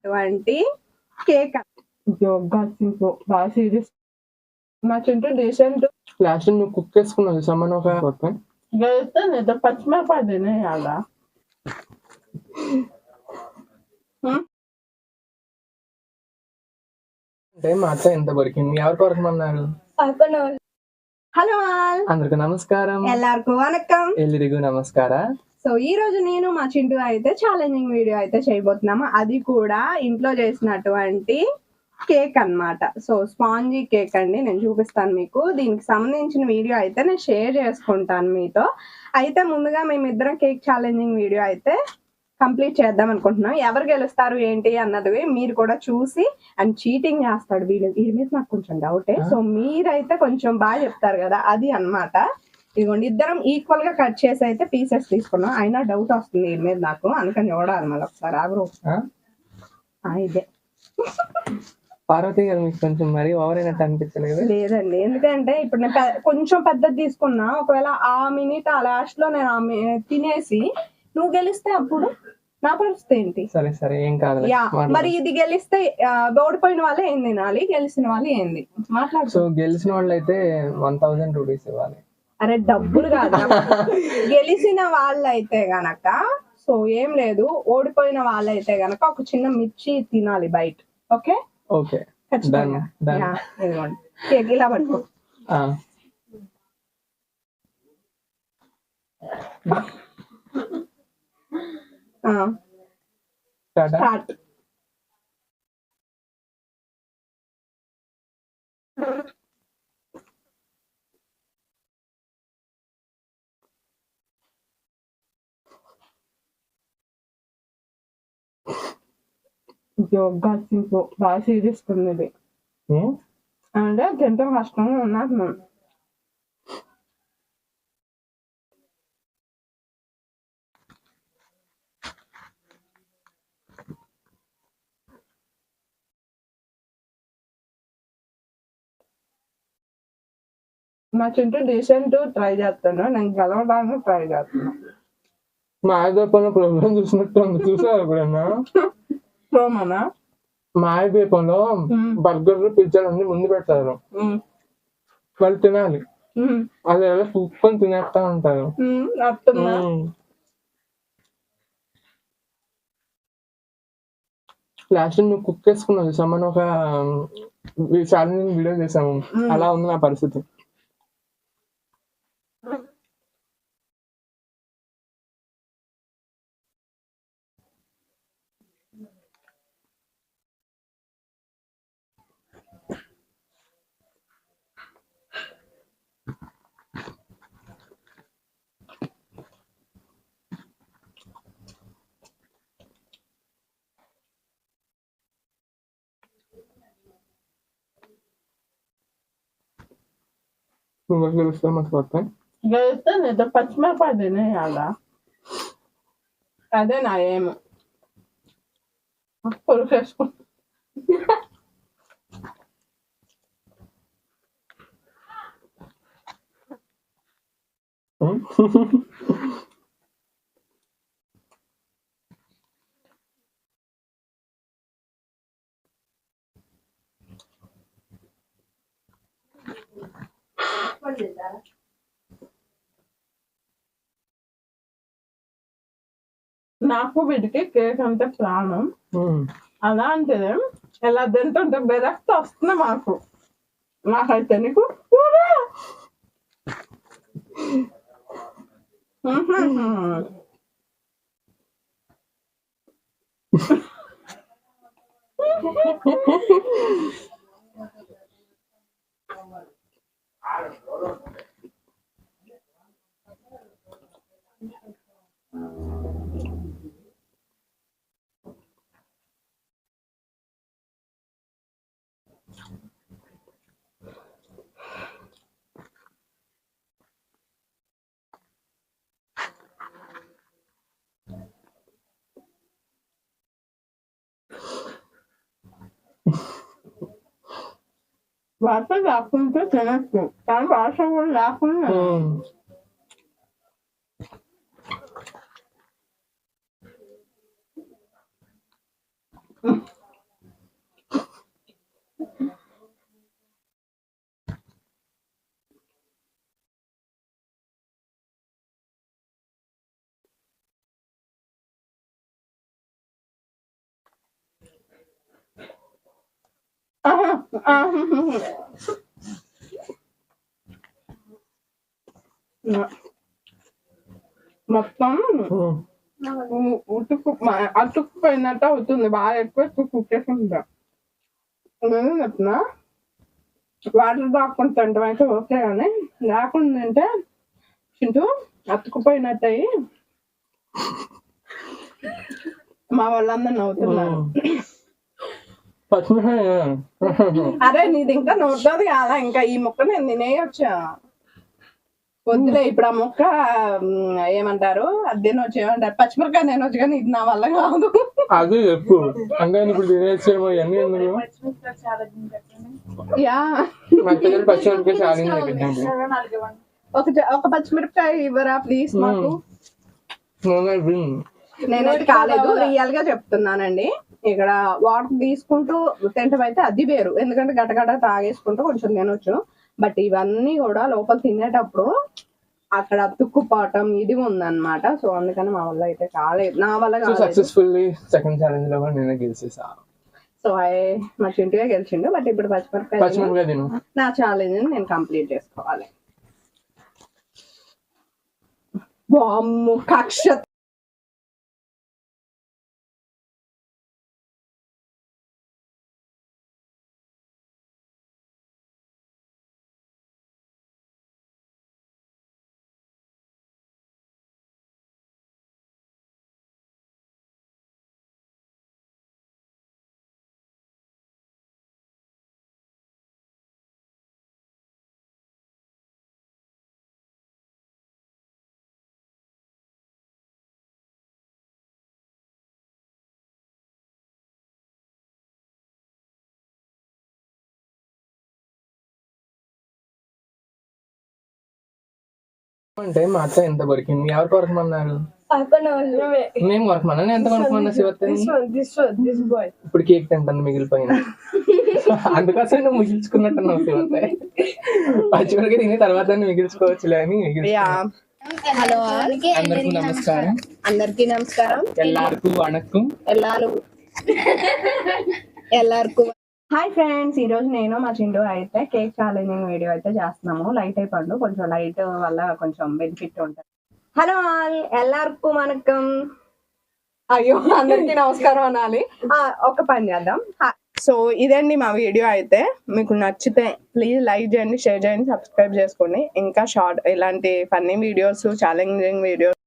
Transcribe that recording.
అటువంటి కేక్ బాగా సీరియస్ మా చింటూ డీసెంట్ లాస్ట్ నువ్వు కుక్ చేసుకున్నావు సమ్మన్ ఒక గెలిస్తే నేను పచ్చిమిరపకాయ తినేయాలా అంటే మా అత్త ఎంత కొరికింది ఎవరు కొరకమన్నారు హలో అందరికి నమస్కారం ఎల్లరికూ వనక్కం ఎల్లిరిಗೂ నమస్కార సో ఈ రోజు నేను మా చింటూ అయితే ఛాలెంజింగ్ వీడియో అయితే చేయబోతున్నాము అది కూడా ఇంట్లో చేసినటువంటి కేక్ అన్నమాట సో స్పాంజీ కేక్ అండి నేను చూపిస్తాను మీకు దీనికి సంబంధించిన వీడియో అయితే నేను షేర్ చేసుకుంటాను మీతో అయితే ముందుగా మేమిద్దరం కేక్ ఛాలెంజింగ్ వీడియో అయితే కంప్లీట్ చేద్దాం అనుకుంటున్నాం ఎవరు గెలుస్తారు ఏంటి అన్నది మీరు కూడా చూసి అండ్ చీటింగ్ చేస్తాడు వీడి మీద నాకు కొంచెం డౌటే సో మీరైతే కొంచెం బాగా చెప్తారు కదా అది అన్నమాట ఇదిగోండి ఇద్దరం ఈక్వల్ గా కట్ చేసి అయితే పీసెస్ తీసుకున్నాం అయినా డౌట్ వస్తుంది వీడి మీద నాకు అందుకని చూడాలి మళ్ళీ ఒకసారి ఆగరు ఇదే పార్వతి గారు మీకు కొంచెం మరీ ఓవర్ అయినట్టు అనిపించలేదు లేదండి ఎందుకంటే ఇప్పుడు నేను కొంచెం పెద్దది తీసుకున్నా ఒకవేళ ఆ మినిట్ ఆ లాస్ట్ లో నేను తినేసి నువ్వు గెలిస్తే అప్పుడు నా పరిస్థితి ఏంటి సరే సరే ఏం కాదు మరి ఇది గెలిస్తే ఓడిపోయిన వాళ్ళే ఏం తినాలి గెలిచిన వాళ్ళు ఏంది మాట్లాడు సో గెలిచిన వాళ్ళు అయితే 1000 రూపీస్ ఇవ్వాలి అరే డబ్బులు కాదు గెలిచిన వాళ్ళైతే గనక సో ఏం లేదు ఓడిపోయిన వాళ్ళైతే గనక ఒక చిన్న మిర్చి తినాలి బయట ఓకే ఓకే ఖచ్చితంగా కేక్ ఇలా పట్టుకో స్టార్ట్ బాగా సీరియస్ ఉంది అంటే తింటాం కష్టంగా ఉన్నట్టు మా చింటూ డీసెంట్ ట్రై చేస్తాను నేను గెలవడానికి ట్రై చేస్తాను మా ఆయుధపంలో ప్రోగ్రామ్ చూసినట్టు చూసారు ఎప్పుడన్నా ప్రోమనా మాయదీపంలో బర్గర్లు పిజ్జాలు అన్ని ముందు పెడతారు వాళ్ళు తినాలి అది ఎలా సూపర్ తినేస్తా ఉంటారు లాస్ట్ నువ్వు కుక్ చేసుకున్నావు సమ్మన్ ఒక ఛాలెంజింగ్ వీడియో చేసాము అలా ఉంది నా పరిస్థితి గెలిస్తే నేను పచ్చిమిరపకాయ తినేయాలా అదే నా ఏమో పులుసు నాకు వీడికి కేక్ అంటే ప్రాణం అలాంటిది ఎలా తింటుంటే బెరక్తో వస్తుంది మాకు నాకైతే నీకు వాటర్ రాకుంటే తినచ్చు కానీ వాటర్ కూడా రాకుండా మొత్తం అతుక్కుపోయినట్టు అవుతుంది, బాగా ఎక్కువ కుక్ చేసుకుంటా. నేను చెప్తున్నా వాటర్ దాక్కుంటా అయితే ఓకే, కానీ లేకుండా అంటే చింటూ అతుక్కుపోయినట్టు అయ్యి మా వాళ్ళందరూ నవ్వుతున్నారు. అరే నీది ఇంకా నవ్వుతుంది కదా, ఇంకా ఈ ముక్క నేను తినేయొచ్చా? వద్దులే ఇప్పుడు ఆ ముక్క ఏమంటారు, అది తినొచ్చు, ఏమంటారు పచ్చిమిరకాయ తినొచ్చు, కానీ ఇది నా వల్ల కాదు. అది చెప్పు అంటే ఇప్పుడు తినేసేమో ఇవన్నీ ఎందుకు? యా పచ్చిమిరపకాయ ఛాలెంజ్ ఒక పచ్చిమిరపకాయ ఇవ్వరా ప్లీజ్ మాకు. పెట్టండి. నేనైతే కాలేదు, రియల్ గా చెప్తున్నానండి. ఇక్కడ వాటర్ తీసుకుంటూ తింటం అయితే అది వేరు, ఎందుకంటే గటగట తాగేసుకుంటూ కొంచెం తినొచ్చు. బట్ ఇవన్నీ కూడా లోపల తినేటప్పుడు అక్కడ తుక్కుపోవటం ఇది ఉందన్నమాట. సో అందుకని మా వల్ల అయితే కాలేదు, నా వల్ల కాలేదు. సక్సెస్ఫుల్లీ సెకండ్ ఛాలెంజ్ లో కూడా నేనే గెలిచేసా. సో మా చింటుగా గెలిచిండు. బట్ ఇప్పుడు పచ్చిమిరపకాయ తిను. నా ఛాలెంజ్ నేను కంప్లీట్ చేసుకోవాలి. వామ్మో కక్ష. అంటే మా అత్త ఎంత కొరికింది, ఎవరు కొరకమన్నారు? మేము కొరకమన్నా, ఎంత కొరకమన్నా శివత్త. ఇప్పుడు కేక్ తింటాను మిగిలిపోయిన, అందుకోసం నువ్వు మిగిల్చుకున్నట్టున్నావు శివత్త. పచ్చిమిరపకాయ తిని తర్వాత మిగిల్చుకోవచ్చులే అని హలో అందరికీ నమస్కారం. అందరికీ నమస్కారం. ఎల్లారుకు వణక్కం. ఎల్లారుకు హాయ్ ఫ్రెండ్స్. ఈ రోజు నేను మా చింటూ అయితే కేక్ ఛాలెంజింగ్ వీడియో అయితే చేస్తున్నాము. లైట్ అయిపోండు, కొంచెం లైట్ వల్ల కొంచెం బెనిఫిట్ ఉంటుంది. హలో ఆల్, ఎల్లారుకు వణక్కం. అయ్యో అందరికీ నమస్కారం అనాలి. ఒక పని చేద్దాం. సో ఇదండి మా వీడియో అయితే. మీకు నచ్చితే ప్లీజ్ లైక్ చేయండి, షేర్ చేయండి, సబ్స్క్రైబ్ చేసుకోండి. ఇంకా షార్ట్ ఇలాంటి ఫన్నీ వీడియోస్, ఛాలెంజింగ్ వీడియోస్